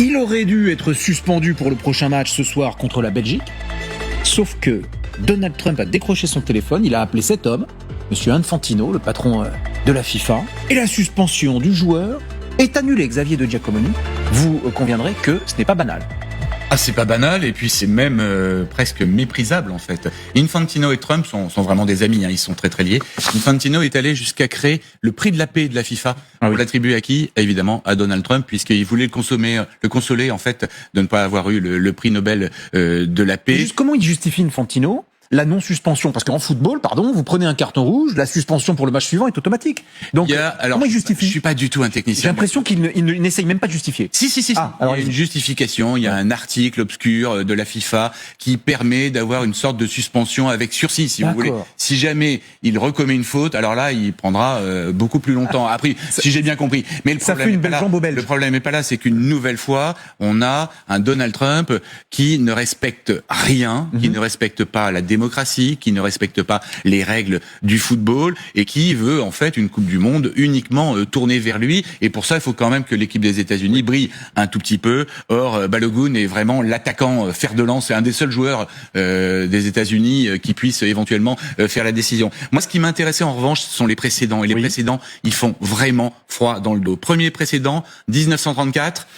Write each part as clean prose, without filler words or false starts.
Il aurait dû être suspendu pour le prochain match ce soir contre la Belgique, sauf que Donald Trump a décroché son téléphone, il a appelé cet homme, Monsieur Infantino, le patron de la FIFA, et la suspension du joueur est annulée. Xavier de Giacomoni, vous conviendrez que ce n'est pas banal. Ah, c'est pas banal, et puis c'est même presque méprisable en fait. Infantino et Trump sont vraiment des amis, hein, ils sont très très liés. Infantino est allé jusqu'à créer le prix de la paix de la FIFA pour l'attribuer à qui? Évidemment à Donald Trump, puisqu'il voulait le consoler en fait de ne pas avoir eu le prix Nobel de la paix. Juste comment il justifie Infantino la non-suspension? Parce qu'en football, vous prenez un carton rouge, la suspension pour le match suivant est automatique. Donc, comment il justifie? Je suis pas du tout un technicien. J'ai l'impression qu'il n'essaye même pas de justifier. Si. Alors, il y a une justification, il y a un article obscur de la FIFA qui permet d'avoir une sorte de suspension avec sursis, si vous voulez. Si jamais il recommet une faute, alors là, il prendra beaucoup plus longtemps. Après, si j'ai bien compris. Mais le problème, le problème n'est pas là, c'est qu'une nouvelle fois, on a un Donald Trump qui ne respecte rien, qui ne respecte pas la démocratie, qui ne respecte pas les règles du football et qui veut en fait une Coupe du Monde uniquement tournée vers lui. Et pour ça, il faut quand même que l'équipe des États-Unis brille un tout petit peu. Or, Balogun est vraiment l'attaquant fer de lance. C'est un des seuls joueurs des États-Unis qui puisse éventuellement faire la décision. Moi, ce qui m'intéressait en revanche, ce sont les précédents. Et les précédents, ils font vraiment froid dans le dos. Premier précédent, 1934.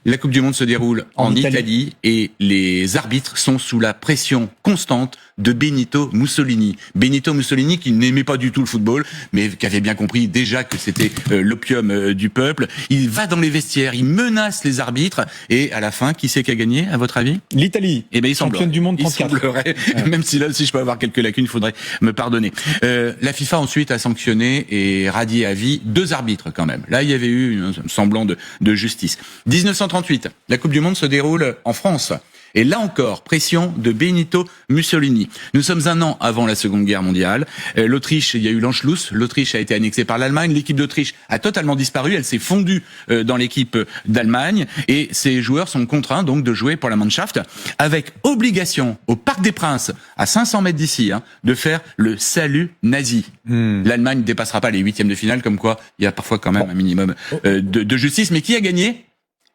La Coupe du Monde se déroule en Italie et les arbitres sont sous la pression constante de Benito Mussolini. Benito Mussolini qui n'aimait pas du tout le football, mais qui avait bien compris déjà que c'était l'opium du peuple. Il va dans les vestiaires, il menace les arbitres et à la fin, qui c'est qui a gagné à votre avis? L'Italie. Eh ben, championne du monde 34. Il semblerait, même si là aussi je peux avoir quelques lacunes, il faudrait me pardonner. La FIFA ensuite a sanctionné et radié à vie 2 arbitres quand même. Là, il y avait eu un semblant de justice. 1938, la Coupe du Monde se déroule en France. Et là encore, pression de Benito Mussolini. Nous sommes un an avant la Seconde Guerre mondiale. L'Autriche, il y a eu l'Anschluss. L'Autriche a été annexée par l'Allemagne. L'équipe d'Autriche a totalement disparu. Elle s'est fondue dans l'équipe d'Allemagne. Et ces joueurs sont contraints donc de jouer pour la Mannschaft avec obligation au Parc des Princes, à 500 mètres d'ici, de faire le salut nazi. L'Allemagne ne dépassera pas les 8e de finale, comme quoi il y a parfois quand même un minimum de justice. Mais qui a gagné?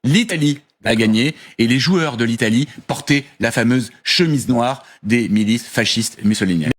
L'Italie a gagné, et les joueurs de l'Italie portaient la fameuse chemise noire des milices fascistes mussoliniennes.